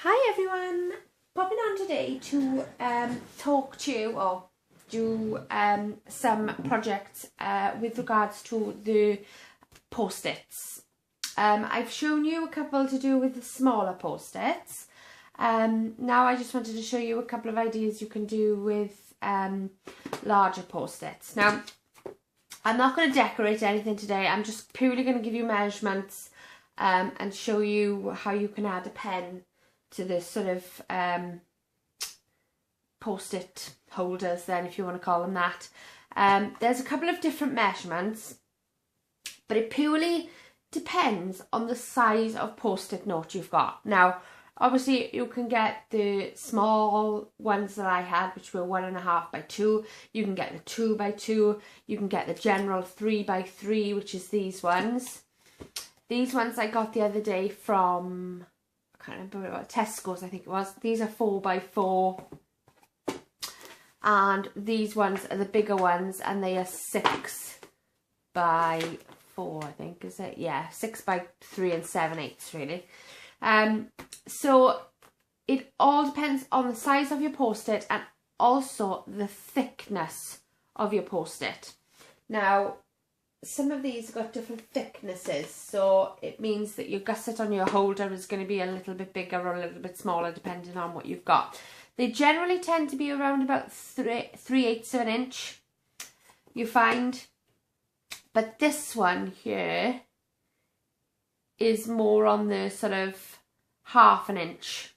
Hi everyone, popping on today to talk to you or do some projects with regards to the post-its. I've shown you a couple to do with the smaller post-its. Now I just wanted to show you a couple of ideas you can do with larger post-its. Now I'm not going to decorate anything today, I'm just purely going to give you measurements and show you how you can add a pen to this sort of post-it holders then, if you want to call them that. There's a couple of different measurements, but it purely depends on the size of post-it note you've got. Now obviously you can get the small ones that I had, which were 1.5 by 2. You can get the 2 by 2. You can get the general 3 by 3, which is these ones. These ones I got the other day from, I can't remember what, Tesco's I think it was. These are 4 by 4. And these ones are the bigger ones, and they are 6 by 4, I think, is it? Yeah, 6 by 3 and 7/8 really. So it all depends on the size of your post-it and also the thickness of your post-it. Now, some of these have got different thicknesses, so it means that your gusset on your holder is going to be a little bit bigger or a little bit smaller depending on what you've got. They generally tend to be around about 3/8 of an inch, you find. But this one here is more on the sort of 1/2 inch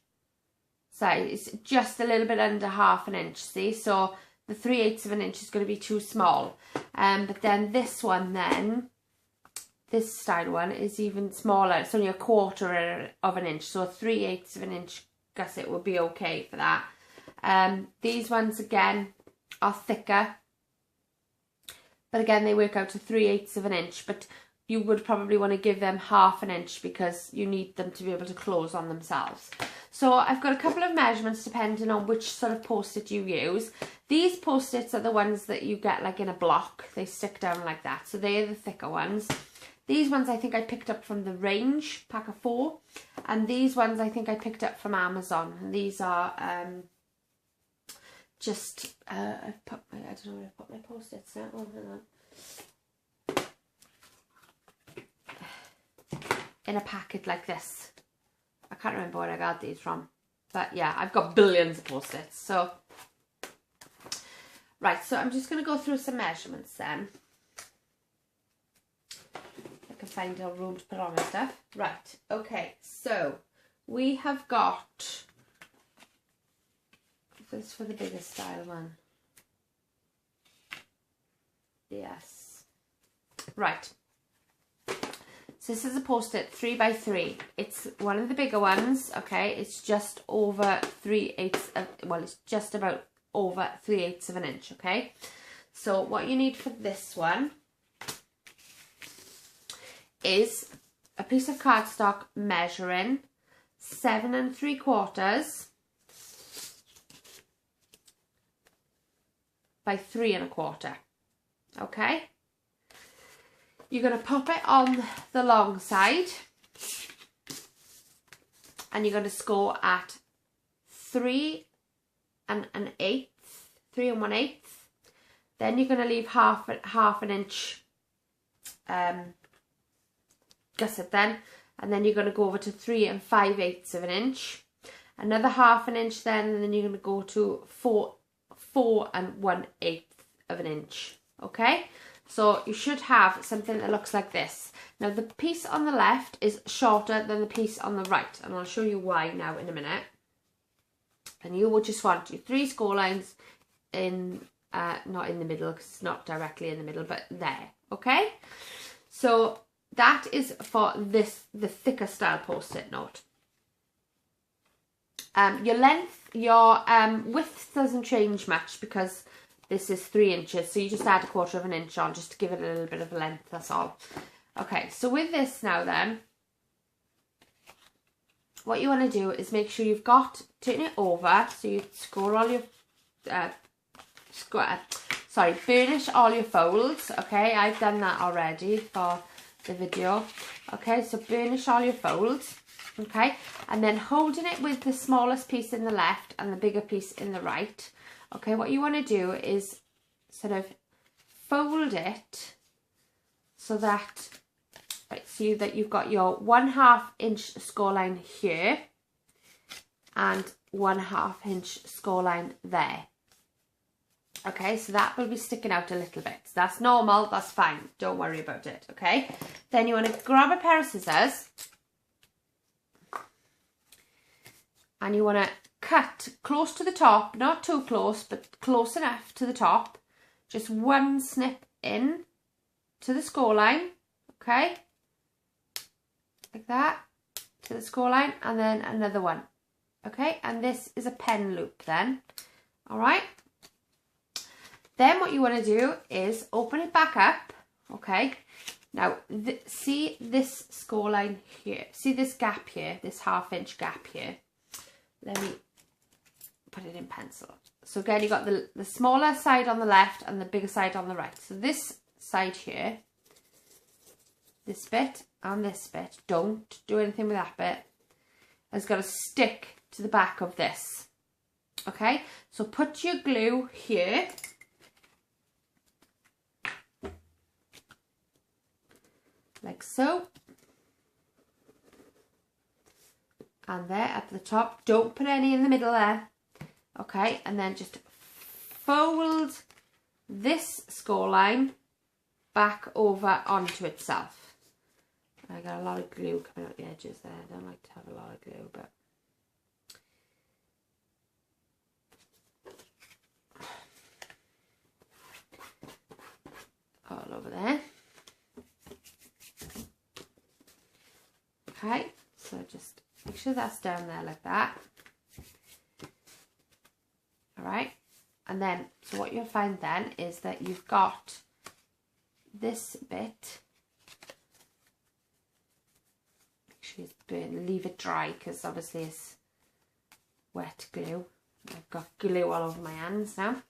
side. It's just a little bit under 1/2 inch, see? So the 3/8 of an inch is going to be too small. But then this one then, this style one is even smaller. It's only 1/4 of an inch. So a 3/8 of an inch gusset would be okay for that. These ones again are thicker. But again, they work out to 3/8 of an inch. But you would probably want to give them 1/2 inch because you need them to be able to close on themselves. So I've got a couple of measurements depending on which sort of post-it you use. These post-its are the ones that you get like in a block. They stick down like that. So they're the thicker ones. These ones I think I picked up from the Range, pack of 4. And these ones I think I picked up from Amazon. And these are just, I've put my, I don't know where I put my post-its now. Oh, hang on. In a packet like this. I can't remember where I got these from. But yeah, I've got billions of post-its. So, right, so I'm just going to go through some measurements then. I can find a room to put on my stuff. Right, okay, so we have got, this is for the bigger style one. Yes. Right. So this is a post-it 3 by 3. It's one of the bigger ones, okay? It's just over 3/8 of, well, it's just about over 3/8 of an inch, okay? So what you need for this one is a piece of cardstock measuring 7 3/4 by 3 1/4, okay? You're going to pop it on the long side and you're going to score at 3 1/8, 3 1/8. Then you're going to leave half an inch gusset then, and then you're going to go over to 3 5/8 of an inch. Another 1/2 inch then, and then you're going to go to 4 1/8 of an inch, okay? So you should have something that looks like this. Now the piece on the left is shorter than the piece on the right, and I'll show you why now in a minute. And you will just want your 3 score lines in, not in the middle because it's not directly in the middle, but there, okay? So that is for this, the thicker style post-it note. Your length, your width doesn't change much because this is 3 inches, so you just add 1/4 of an inch on just to give it a little bit of length, that's all. Okay, so with this now then, what you want to do is make sure you've got, turn it over, so you score all your, burnish all your folds, okay? I've done that already for the video. Okay, so burnish all your folds. Okay, and then holding it with the smallest piece in the left and the bigger piece in the right. Okay, what you want to do is sort of fold it so that, right, so that you've got your 1/2 inch score line here and 1/2 inch score line there. Okay, so that will be sticking out a little bit. So that's normal, that's fine, don't worry about it, okay? Then you want to grab a pair of scissors and you want to cut close to the top, not too close, but close enough to the top. Just one snip in to the score line, okay? Like that, to the score line, and then another one, okay? And this is a pen loop then, all right? Then what you want to do is open it back up, okay? Now, see this score line here? See this gap here, this 1/2 inch gap here? Let me put it in pencil. So again, you've got the smaller side on the left and the bigger side on the right. So this side here, this bit and this bit, don't do anything with that bit, has got to stick to the back of this, okay? So put your glue here. Like so, and there at the top, don't put any in the middle there, okay? And then just fold this score line back over onto itself. I got a lot of glue coming out the edges there. I don't like to have a lot of glue, but all over there. Okay, so just make sure that's down there like that. All right, and then, so what you'll find then is that you've got this bit. Make sure you leave it dry because obviously it's wet glue. I've got glue all over my hands now.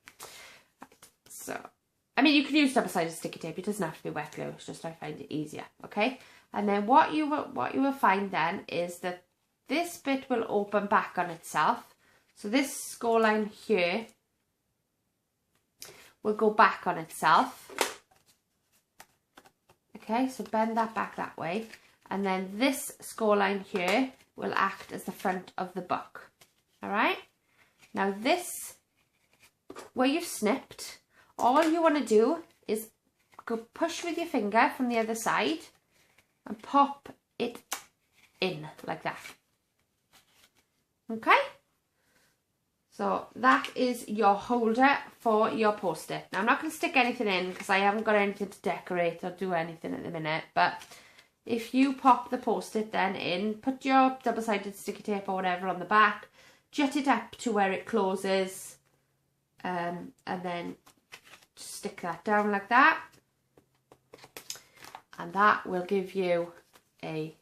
Right, so, I mean, you can use double-sided sticky tape. It doesn't have to be wet glue. It's just I find it easier, okay? And then what you will find then is that this bit will open back on itself. So this score line here will go back on itself. Okay, so bend that back that way. And then this score line here will act as the front of the book. All right? Now this, where you've snipped, all you want to do is go push with your finger from the other side and pop it in like that. Okay? So that is your holder for your post-it. Now I'm not going to stick anything in because I haven't got anything to decorate or do anything at the minute, but if you pop the post-it then in, put your double-sided sticky tape or whatever on the back, jut it up to where it closes, and then stick that down like that. And that will give you a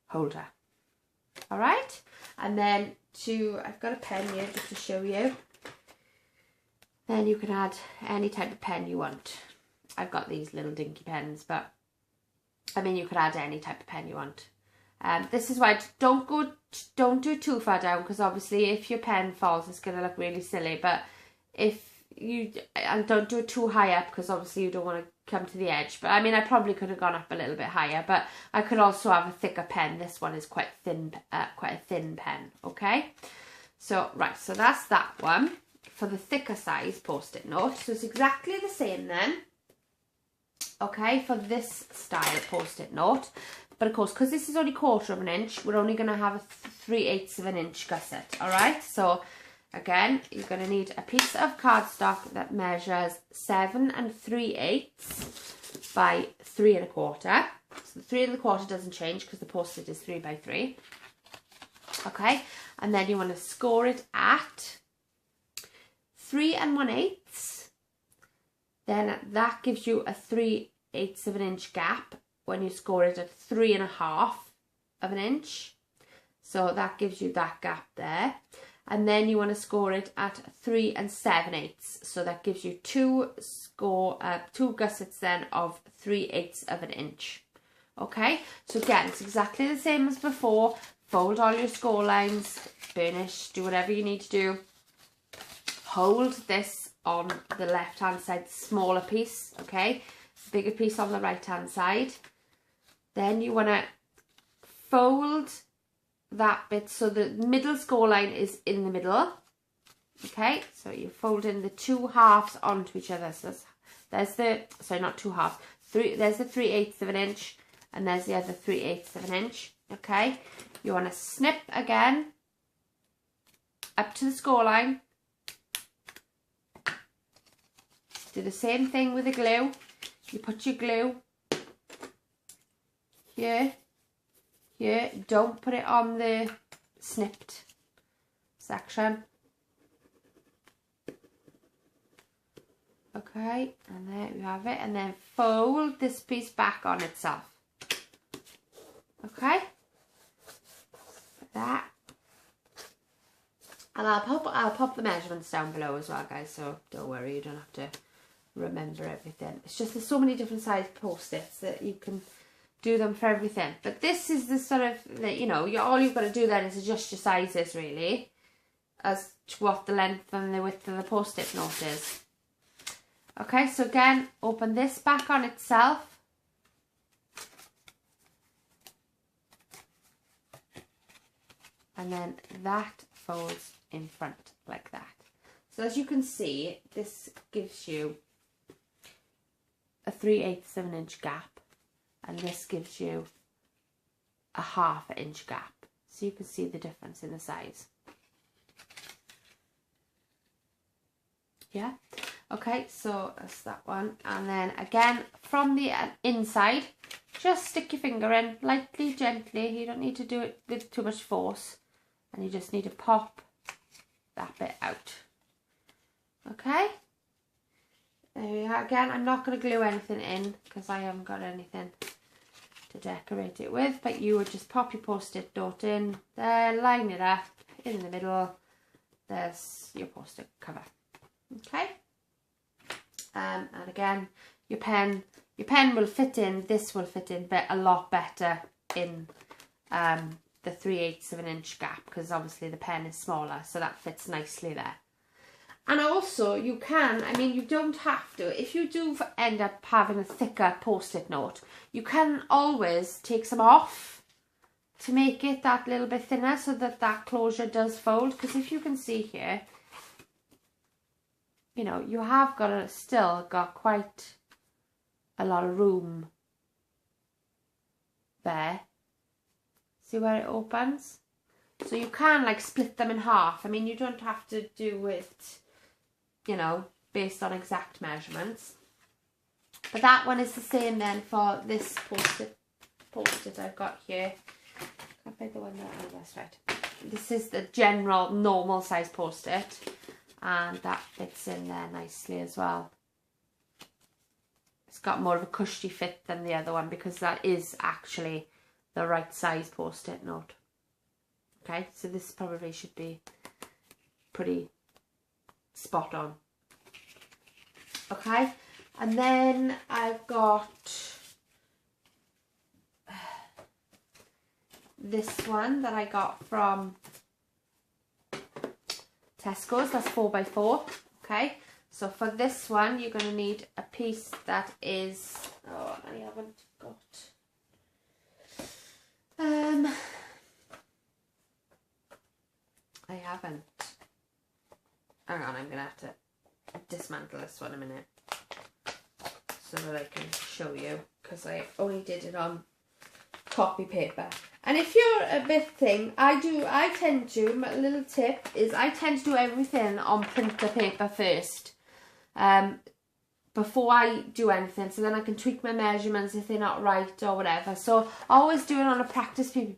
holder. All right. And then I've got a pen here just to show you. Then you can add any type of pen you want. I've got these little dinky pens, but I mean, you could add any type of pen you want. This is why don't do it too far down, because obviously if your pen falls, it's going to look really silly. But and don't do it too high up, because obviously you don't want to come to the edge. But I mean, I probably could have gone up a little bit higher, but I could also have a thicker pen. This one is quite thin, quite a thin pen. Okay, so right, so that's that one for the thicker size post-it note. So it's exactly the same then. Okay, for this style post-it note, but of course, because this is only 1/4 of an inch, we're only going to have a 3/8 of an inch gusset. All right, so again, you're going to need a piece of cardstock that measures 7 3/8 by 3 1/4. So the 3 1/4 doesn't change because the post-it is 3 by 3. Okay, and then you want to score it at 3 1/8. Then that gives you a 3/8 of an inch gap when you score it at 3 1/2 of an inch. So that gives you that gap there. And then you want to score it at 3 7/8. So that gives you two gussets then of 3/8 of an inch. Okay, so again, it's exactly the same as before. fold all your score lines, burnish, do whatever you need to do. Hold this on the left hand side, smaller piece, okay? Bigger piece on the right hand side. Then you want to fold that bit so the middle score line is in the middle. Okay, so you're folding the 2 halves onto each other. So there's the, sorry, not 2 halves. There's the 3/8 of an inch, and there's the other 3/8 of an inch. Okay, you want to snip again up to the score line. Do the same thing with the glue. You put your glue here, here. Don't put it on the snipped section. Okay, and there you have it, and then fold this piece back on itself. Okay, like that. And I'll pop the measurements down below as well, guys, so don't worry, you don't have to remember everything. It's just there's so many different size post-its that you can do them for everything. But this is the sort of, you know, all you've got to do then is adjust your sizes really as to what the length and the width of the post-it note is. Okay, so again, open this back on itself. And then that folds in front like that. So as you can see, this gives you a 3/8 of an inch gap, and this gives you a 1/2 inch gap. So you can see the difference in the size. Yeah. Okay, so that's that one. And then again, from the inside, just stick your finger in lightly, gently. You don't need to do it with too much force. And you just need to pop that bit out. Okay. There we are. Again, I'm not going to glue anything in because I haven't got anything to decorate it with. But you would just pop your post-it note in there, line it up in the middle. There's your post-it cover. Okay. And again, your pen will fit in. This will fit in a lot better in the 3/8 of an inch gap, because obviously the pen is smaller, so that fits nicely there. And also you can, I mean, you don't have to, if you do end up having a thicker post-it note, you can always take some off to make it that little bit thinner so that that closure does fold. Because if you can see here, you know, you have still got quite a lot of room there. See where it opens? So you can like split them in half. I mean, you don't have to do it, you know, based on exact measurements. But that one is the same then for this post-it I've got here. Can't find the one that, oh, that's right. This is the general normal size post-it. And that fits in there nicely as well. It's got more of a cushy fit than the other one because that is actually the right size post-it note. Okay, so this probably should be pretty spot on. Okay, and then I've got this one that I got from Tesco's, that's 4x4. Okay, so for this one you're going to need a piece that is, oh, I haven't got, I haven't, hang on, I'm going to have to dismantle this one a minute so that I can show you, because I only did it on copy paper. And if you're a bit thing, I tend to, my little tip is I tend to do everything on printer paper first, before I do anything, so then I can tweak my measurements if they're not right or whatever. So always do it on a practice piece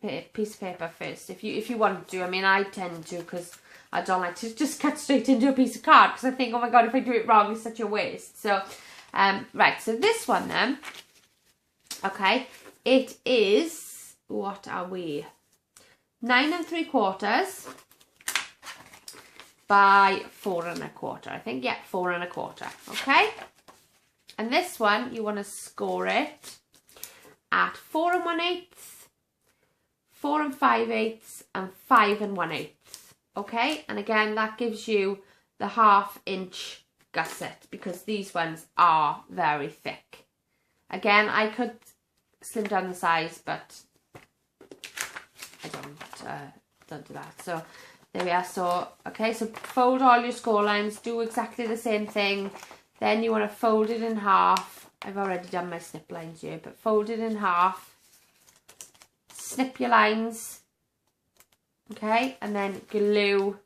of paper first, if you want to. I mean, I tend to, because I don't like to just cut straight into a piece of card, because I think, oh my god, if I do it wrong, it's such a waste. So, right, so this one then, okay, it is, what are we, 9 3/4 by 4 1/4, I think. Yeah, 4 1/4. Okay, and this one you want to score it at 4 1/8, 4 5/8 and 5 1/8. Okay, and again that gives you the 1/2 inch gusset because these ones are very thick. Again, I could slim down the size, but I don't do that. So there we are. So okay, so fold all your score lines, do exactly the same thing. Then you want to fold it in half. I've already done my snip lines here, but fold it in half. Snip your lines. Okay, and then glue.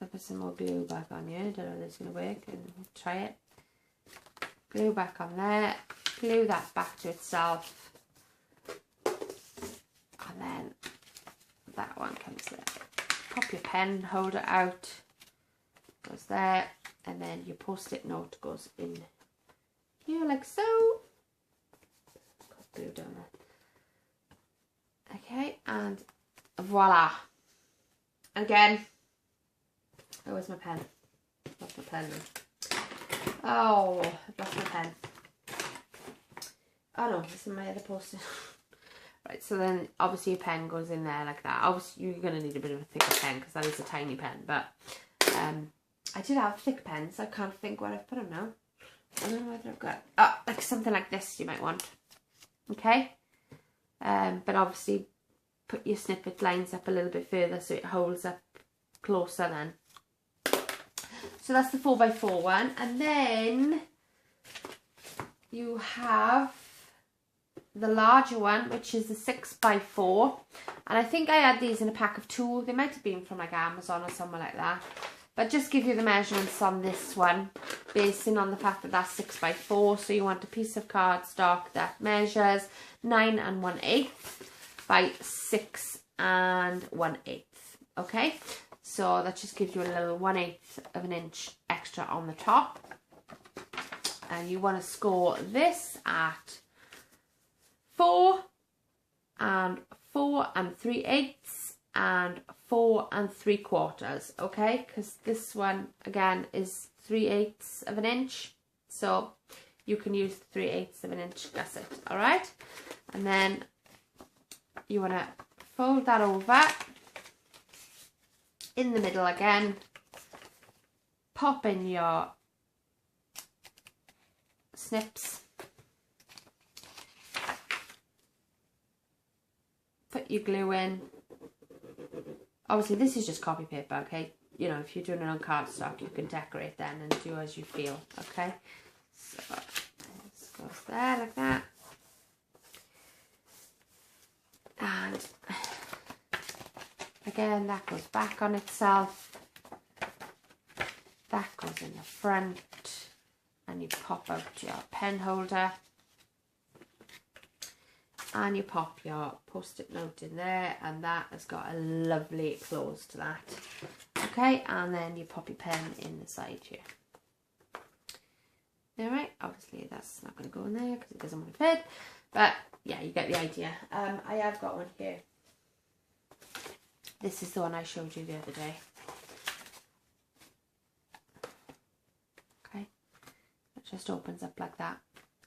I'll put some more glue back on here. I don't know if this is going to work. And try it. Glue back on there. Glue that back to itself. And then that one comes there. Pop your pen holder out. Goes there. And then your post-it note goes in here like so. Got glue down there. Okay, and voila. Again, where's my pen? Lost my pen. Oh, I've lost my pen. Oh no, it's in my other post-it. Right, so then obviously your pen goes in there like that. Obviously you're going to need a bit of a thicker pen because that is a tiny pen. But I did have thick pens. I can't think what I've put them now. I don't know whether I've got... Oh, like something like this you might want. Okay? But obviously put your snippet lines up a little bit further so it holds up closer then. So that's the 4x4 one. And then you have the larger one, which is the 6x4. And I think I had these in a pack of 2. They might have been from like Amazon or somewhere like that. But just give you the measurements on this one, basing on the fact that that's 6x4. So you want a piece of cardstock that measures 9 1/8 by 6 1/8. Okay, so that just gives you a little 1/8 of an inch extra on the top. And you want to score this at 4 4 3/8 and 4 3/4. Okay, because this one again is 3/8 of an inch, so you can use 3/8 of an inch gusset. All right, and then you want to fold that over in the middle again, pop in your snips, put your glue in. Obviously this is just copy paper, okay? You know, if you're doing it on cardstock, you can decorate then and do as you feel, okay? So this goes there like that. And again, that goes back on itself. That goes in the front. And you pop out your pen holder. And you pop your post-it note in there, and that has got a lovely close to that. Okay, and then you pop your pen in the side here. Alright, obviously that's not going to go in there because it doesn't want to fit, but yeah, you get the idea. I have got one here. This is the one I showed you the other day. Okay, it just opens up like that,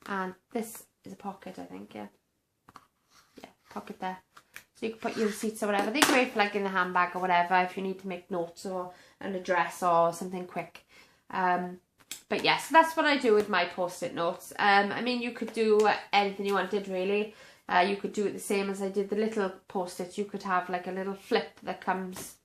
and this is a pocket, I think, yeah. Pocket there, so you can put your receipts or whatever. They're great for like in the handbag or whatever if you need to make notes or an address or something quick. But yeah, so that's what I do with my post-it notes. I mean, you could do anything you wanted really. You could do it the same as I did the little post-its. You could have like a little flip that comes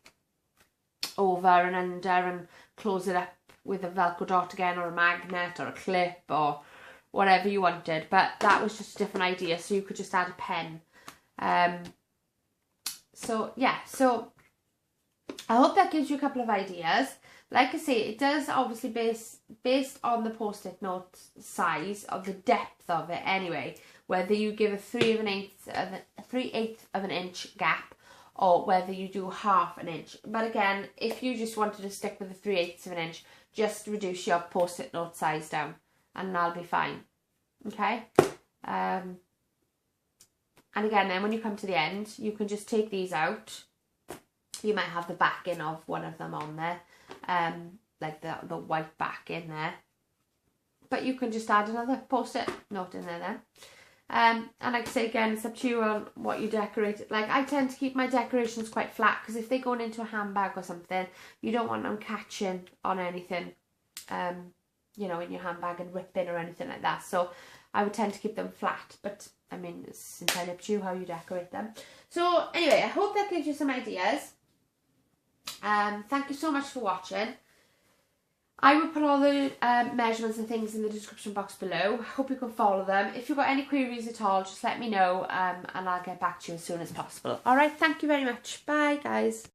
over and under and close it up with a Velcro dot again, or a magnet or a clip or whatever you wanted. But that was just a different idea, so you could just add a pen. So yeah, so I hope that gives you a couple of ideas. Like I say, it does obviously based on the post-it note size, of the depth of it anyway, whether you give a 3/8 of an inch gap or whether you do 1/2 an inch. But again, if you just wanted to stick with the 3/8 of an inch, just reduce your post-it note size down and that'll be fine. Okay. And again, then when you come to the end, you can just take these out. You might have the backing of one of them on there, like the white back in there. But you can just add another post-it note in there then. And like I say again, it's up to you on what you decorate. Like, I tend to keep my decorations quite flat, because if they're going into a handbag or something, you don't want them catching on anything, you know, in your handbag and ripping or anything like that. So I would tend to keep them flat, but I mean, it's entirely up to you how you decorate them. So anyway, I hope that gives you some ideas. Thank you so much for watching. I will put all the measurements and things in the description box below. I hope you can follow them. If you've got any queries at all, just let me know, and I'll get back to you as soon as possible. Alright, thank you very much. Bye, guys.